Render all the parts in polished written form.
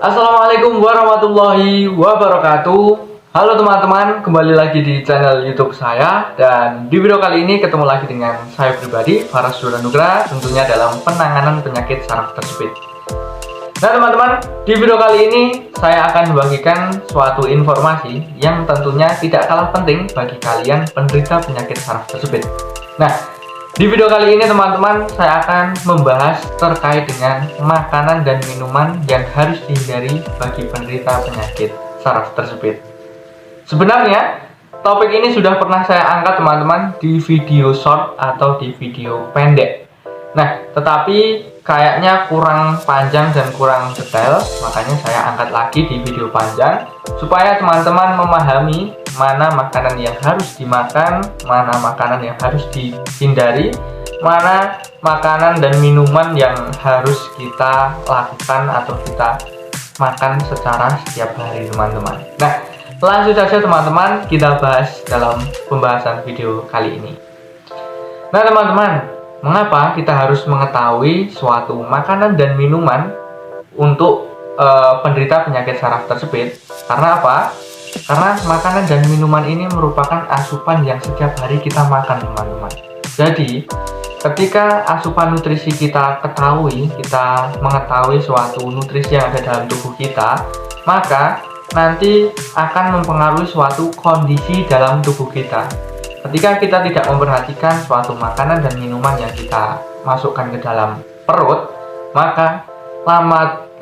Assalamualaikum warahmatullahi wabarakatuh. Halo teman-teman, kembali lagi di channel YouTube saya. Dan di video kali ini ketemu lagi dengan saya pribadi, Faras Duranugra, tentunya dalam penanganan penyakit saraf tersebut. Nah teman-teman, di video kali ini saya akan membagikan suatu informasi yang tentunya tidak kalah penting bagi kalian penderita penyakit saraf tersebut. Nah, di video kali ini teman-teman, saya akan membahas terkait dengan makanan dan minuman yang harus dihindari bagi penderita penyakit saraf tersebut. Sebenarnya, topik ini sudah pernah saya angkat teman-teman di video short atau di video pendek. Nah, tetapi kayaknya kurang panjang dan kurang detail, makanya saya angkat lagi di video panjang supaya teman-teman memahami mana makanan yang harus dimakan, mana makanan yang harus dihindari, mana makanan dan minuman yang harus kita lakukan atau kita makan secara setiap hari teman-teman. Nah, langsung saja teman-teman kita bahas dalam pembahasan video kali ini. Nah teman-teman, mengapa kita harus mengetahui suatu makanan dan minuman untuk penderita penyakit saraf tersebut? Karena apa? Karena makanan dan minuman ini merupakan asupan yang setiap hari kita makan teman-teman. Jadi ketika asupan nutrisi kita ketahui, kita mengetahui suatu nutrisi yang ada dalam tubuh kita, maka nanti akan mempengaruhi suatu kondisi dalam tubuh kita. Ketika kita tidak memperhatikan suatu makanan dan minuman yang kita masukkan ke dalam perut, maka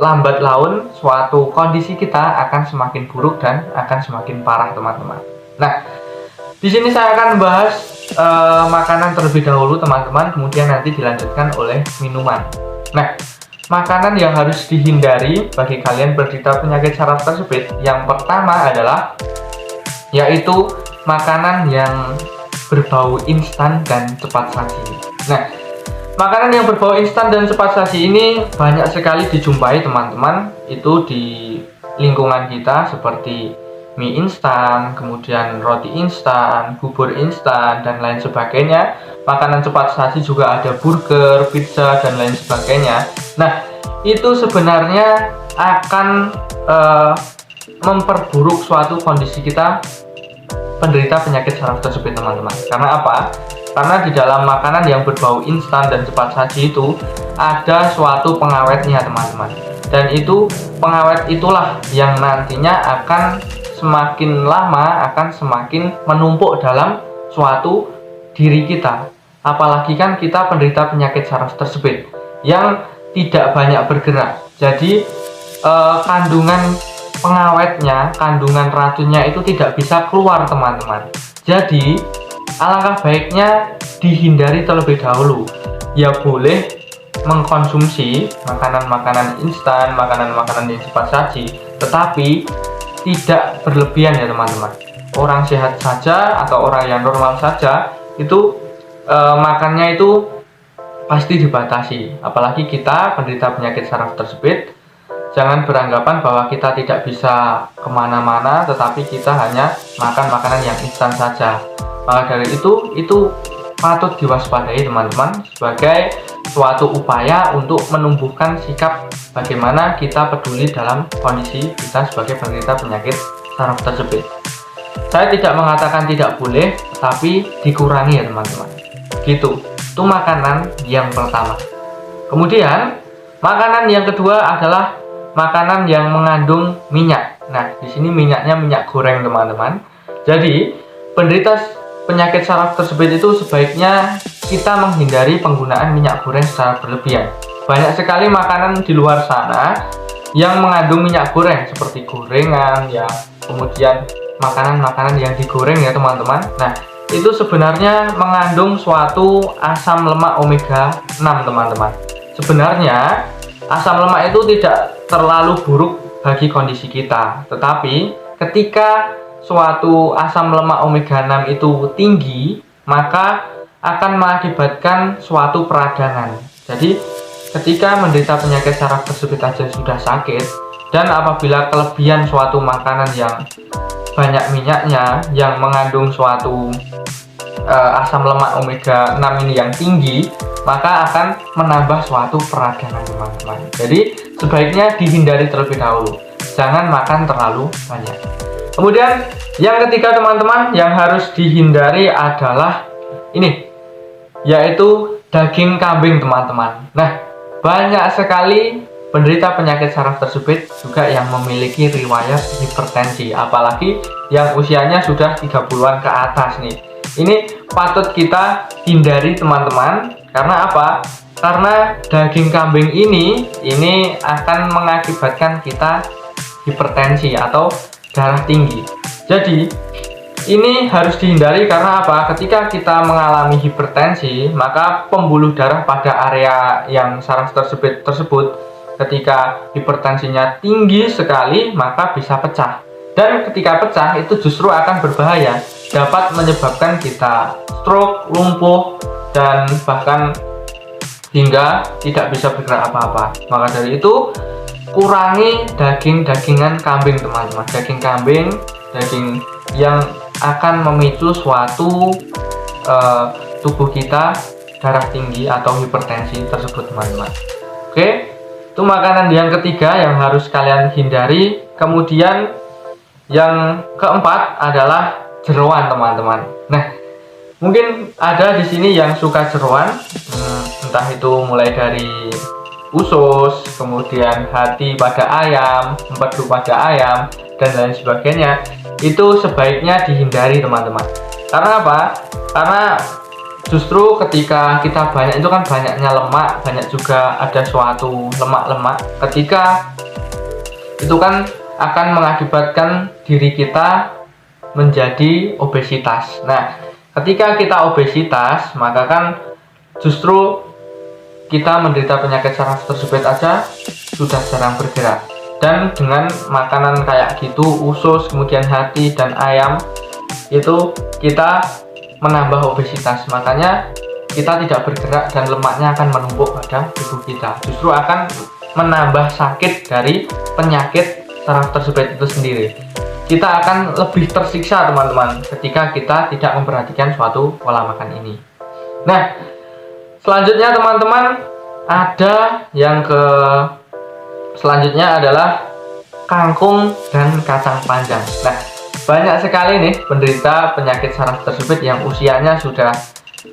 lambat laun suatu kondisi kita akan semakin buruk dan akan semakin parah teman-teman. Nah, di sini saya akan membahas makanan terlebih dahulu teman-teman, kemudian nanti dilanjutkan oleh minuman. Nah, makanan yang harus dihindari bagi kalian penderita penyakit saraf tersebut, yang pertama adalah yaitu makanan yang berbau instan dan cepat saji. Nah, makanan yang berbau instan dan cepat saji ini banyak sekali dijumpai teman-teman, itu di lingkungan kita seperti mie instan, kemudian roti instan, bubur instan, dan lain sebagainya. Makanan cepat saji juga ada burger, pizza, dan lain sebagainya. Nah, itu sebenarnya akan memperburuk suatu kondisi kita penderita penyakit saraf tersebut teman-teman. Karena apa? Karena di dalam makanan yang berbau instan dan cepat saji itu ada suatu pengawetnya teman-teman. Dan itu pengawet itulah yang nantinya akan semakin lama akan semakin menumpuk dalam suatu diri kita. Apalagi kan kita penderita penyakit saraf tersebut yang tidak banyak bergerak. Jadi kandungan pengawetnya, kandungan racunnya itu tidak bisa keluar teman-teman. Jadi alangkah baiknya dihindari terlebih dahulu. Ya boleh mengkonsumsi makanan-makanan instan, makanan-makanan yang cepat saji, tetapi tidak berlebihan ya teman-teman. Orang sehat saja atau orang yang normal saja itu makannya itu pasti dibatasi. Apalagi kita penderita penyakit saraf tersebut, jangan beranggapan bahwa kita tidak bisa kemana-mana, tetapi kita hanya makan makanan yang instan saja. Maka dari itu patut diwaspadai teman-teman, sebagai suatu upaya untuk menumbuhkan sikap bagaimana kita peduli dalam kondisi kita sebagai penderita penyakit saraf tersebut. Saya tidak mengatakan tidak boleh, tapi dikurangi ya teman-teman. Gitu. Itu makanan yang pertama. Kemudian makanan yang kedua adalah makanan yang mengandung minyak. Nah, di sini minyaknya minyak goreng teman-teman. Jadi, penderita penyakit saraf tersebut itu sebaiknya kita menghindari penggunaan minyak goreng secara berlebihan. Banyak sekali makanan di luar sana yang mengandung minyak goreng seperti gorengan ya, kemudian makanan-makanan yang digoreng ya teman-teman. Nah, itu sebenarnya mengandung suatu asam lemak omega 6 teman-teman. Sebenarnya asam lemak itu tidak terlalu buruk bagi kondisi kita, tetapi ketika suatu asam lemak omega 6 itu tinggi, maka akan mengakibatkan suatu peradangan. Jadi ketika menderita penyakit saraf tersebut aja sudah sakit, dan apabila kelebihan suatu makanan yang banyak minyaknya, yang mengandung suatu asam lemak omega 6 ini yang tinggi, maka akan menambah suatu peradangan teman-teman. Jadi sebaiknya dihindari terlebih dahulu. Jangan makan terlalu banyak. Kemudian yang ketiga teman-teman yang harus dihindari adalah ini, yaitu daging kambing teman-teman. Nah, banyak sekali penderita penyakit saraf tersebut juga yang memiliki riwayat hipertensi, apalagi yang usianya sudah 30-an ke atas nih. Ini patut kita hindari teman-teman. Karena apa? Karena daging kambing ini akan mengakibatkan kita hipertensi atau darah tinggi. Jadi ini harus dihindari karena apa? Ketika kita mengalami hipertensi, maka pembuluh darah pada area yang saraf tersebut ketika hipertensinya tinggi sekali, maka bisa pecah. Dan ketika pecah itu justru akan berbahaya, dapat menyebabkan kita stroke, lumpuh, dan bahkan hingga tidak bisa bergerak apa-apa. Maka dari itu, kurangi daging-dagingan kambing teman-teman. Daging kambing, daging yang akan memicu suatu tubuh kita darah tinggi atau hipertensi tersebut teman-teman. Oke, itu makanan yang ketiga yang harus kalian hindari. Kemudian yang keempat adalah jeroan teman-teman. Nah, mungkin ada di sini yang suka jeroan, entah itu mulai dari usus, kemudian hati pada ayam, empedu pada ayam, dan lain sebagainya. Itu sebaiknya dihindari teman-teman. Karena apa? Karena justru ketika kita banyak itu kan banyaknya lemak, banyak juga ada suatu lemak-lemak. Ketika itu kan akan mengakibatkan diri kita menjadi obesitas. Nah, ketika kita obesitas, maka kan justru kita menderita penyakit saraf tersebut aja sudah jarang bergerak. Dan dengan makanan kayak gitu, usus, kemudian hati, dan ayam, itu kita menambah obesitas. Makanya kita tidak bergerak dan lemaknya akan menumpuk pada tubuh kita. Justru akan menambah sakit dari penyakit saraf tersebut itu sendiri. Kita akan lebih tersiksa teman-teman ketika kita tidak memperhatikan suatu pola makan ini. Nah, selanjutnya teman-teman ada yang selanjutnya adalah kangkung dan kacang panjang. Nah, banyak sekali nih penderita penyakit saraf tersebut yang usianya sudah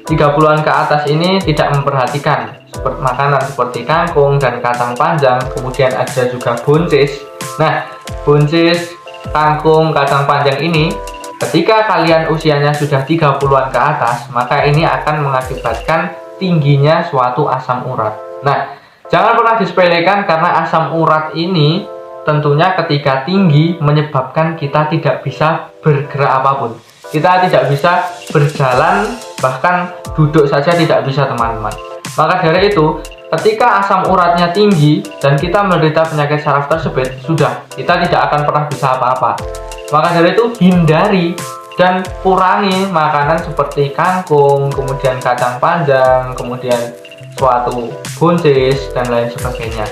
30-an ke atas ini tidak memperhatikan makanan seperti kangkung dan kacang panjang, kemudian ada juga buncis. Nah, buncis, kangkung, kacang panjang ini ketika kalian usianya sudah 30-an ke atas, maka ini akan mengakibatkan tingginya suatu asam urat. Nah, jangan pernah disepelekan karena asam urat ini tentunya ketika tinggi menyebabkan kita tidak bisa bergerak apapun. Kita tidak bisa berjalan, bahkan duduk saja tidak bisa teman-teman. Maka dari itu, ketika asam uratnya tinggi dan kita menderita penyakit saraf tersebut, sudah, kita tidak akan pernah bisa apa-apa. Maka dari itu, hindari dan kurangi makanan seperti kangkung, kemudian kacang panjang, kemudian suatu buncis, dan lain sebagainya.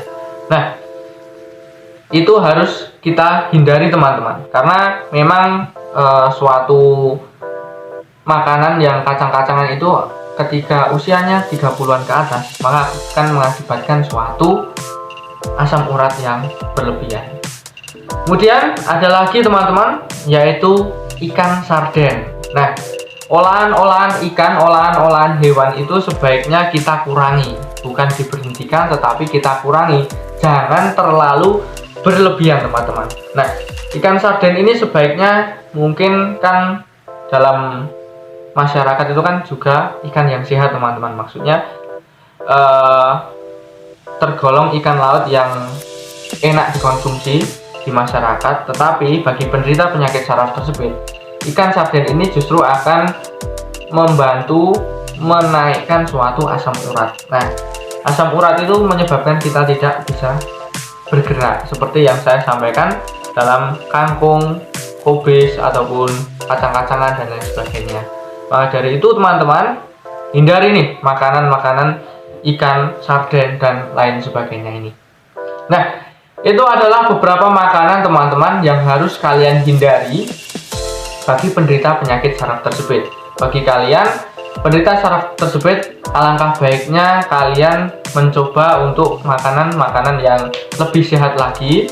Nah, itu harus kita hindari teman-teman, karena memang suatu makanan yang kacang-kacangan itu ketika usianya 30-an ke atas, maka akan mengakibatkan suatu asam urat yang berlebihan. Kemudian ada lagi teman-teman, yaitu ikan sarden. Nah, olahan-olahan ikan, olahan-olahan hewan itu sebaiknya kita kurangi, bukan diberhentikan tetapi kita kurangi. Jangan terlalu berlebihan teman-teman. Nah, ikan sarden ini sebaiknya mungkin kan dalam masyarakat itu kan juga ikan yang sehat teman-teman. Maksudnya tergolong ikan laut yang enak dikonsumsi di masyarakat. Tetapi bagi penderita penyakit saraf tersebut, ikan sarden ini justru akan membantu menaikkan suatu asam urat. Nah, asam urat itu menyebabkan kita tidak bisa bergerak seperti yang saya sampaikan dalam kangkung, kubis, ataupun kacang-kacangan dan lain sebagainya. Maka dari itu teman-teman, hindari nih makanan-makanan ikan, sarden, dan lain sebagainya ini. Nah, itu adalah beberapa makanan teman-teman yang harus kalian hindari bagi penderita penyakit saraf tersebut. Bagi kalian penderita saraf tersebut, alangkah baiknya kalian mencoba untuk makanan-makanan yang lebih sehat lagi.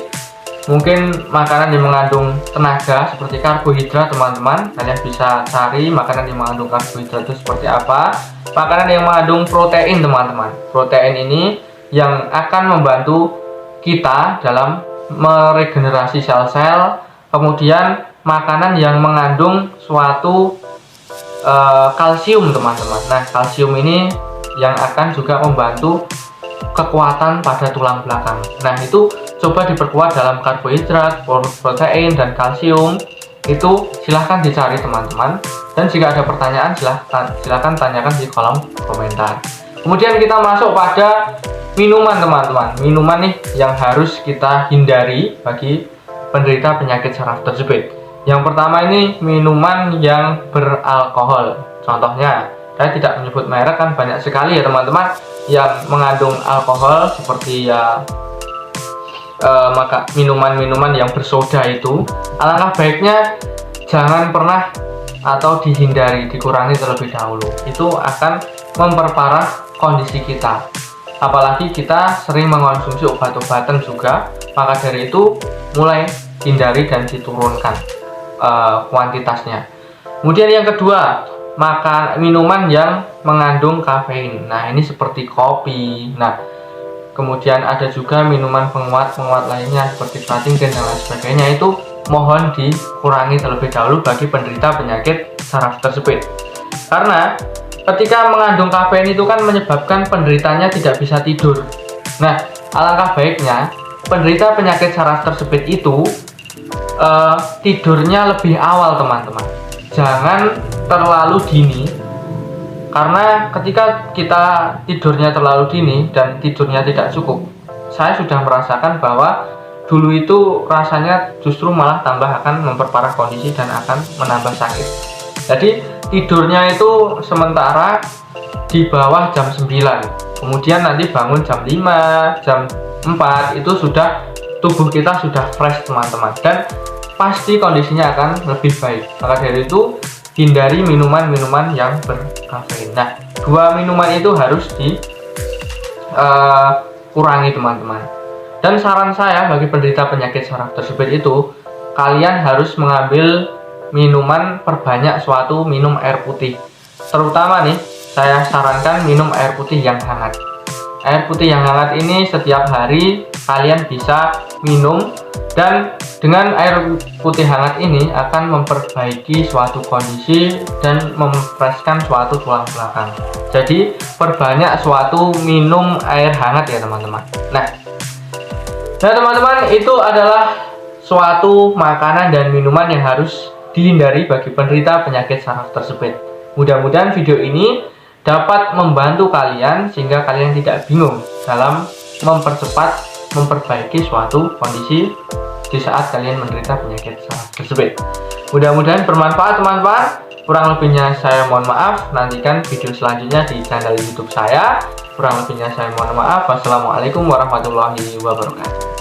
Mungkin makanan yang mengandung tenaga seperti karbohidrat, teman-teman. Kalian bisa cari makanan yang mengandung karbohidrat itu seperti apa. Makanan yang mengandung protein, teman-teman. Protein ini yang akan membantu kita dalam meregenerasi sel-sel. Kemudian makanan yang mengandung suatu kalsium, teman-teman. Nah, kalsium ini yang akan juga membantu kekuatan pada tulang belakang. Nah, itu coba diperkuat dalam karbohidrat, protein, dan kalsium. Itu silahkan dicari, teman-teman. Dan jika ada pertanyaan, silahkan tanyakan di kolom komentar. Kemudian kita masuk pada minuman, teman-teman. Minuman nih yang harus kita hindari bagi penderita penyakit saraf tersebut. Yang pertama ini minuman yang beralkohol. Contohnya, saya tidak menyebut merek, kan banyak sekali ya teman-teman yang mengandung alkohol, seperti ya maka minuman-minuman yang bersoda itu. Alangkah baiknya jangan pernah atau dihindari, dikurangi terlebih dahulu. Itu akan memperparah kondisi kita. Apalagi kita sering mengonsumsi obat-obatan juga, maka dari itu mulai hindari dan diturunkan kuantitasnya. Kemudian yang kedua, minuman yang mengandung kafein. Nah, ini seperti kopi. Nah, kemudian ada juga minuman penguat lainnya seperti Pratinggen dan lain sebagainya. Itu mohon dikurangi terlebih dahulu bagi penderita penyakit saraf tersebut. Karena ketika mengandung kafein itu kan menyebabkan penderitanya tidak bisa tidur. Nah, alangkah baiknya penderita penyakit saraf tersebut itu tidurnya lebih awal, teman-teman. Jangan terlalu dini, karena ketika kita tidurnya terlalu dini dan tidurnya tidak cukup, saya sudah merasakan bahwa dulu itu rasanya justru malah tambah akan memperparah kondisi dan akan menambah sakit. Jadi tidurnya itu sementara di bawah jam 9, kemudian nanti bangun jam 5, jam 4, itu sudah tubuh kita sudah fresh, teman-teman, dan pasti kondisinya akan lebih baik. Maka dari itu hindari minuman-minuman yang berkafein. Nah, dua minuman itu harus dikurangi, teman-teman. Dan saran saya bagi penderita penyakit saraf tersebut itu, kalian harus mengambil minuman, perbanyak minum air putih. Terutama nih, saya sarankan minum air putih yang hangat. Air putih yang hangat ini setiap hari kalian bisa minum, dan dengan air putih hangat ini akan memperbaiki suatu kondisi dan memfreshkan suatu tulang belakang. Jadi perbanyak minum air hangat ya teman-teman. Nah teman-teman, itu adalah suatu makanan dan minuman yang harus dihindari bagi penderita penyakit saraf tersebut. Mudah-mudahan video ini dapat membantu kalian sehingga kalian tidak bingung dalam memperbaiki suatu kondisi di saat kalian menderita penyakit saraf tersebut. Mudah-mudahan bermanfaat, teman-teman. Kurang lebihnya saya mohon maaf. Nantikan video selanjutnya di channel YouTube saya. Kurang lebihnya saya mohon maaf. Wassalamualaikum warahmatullahi wabarakatuh.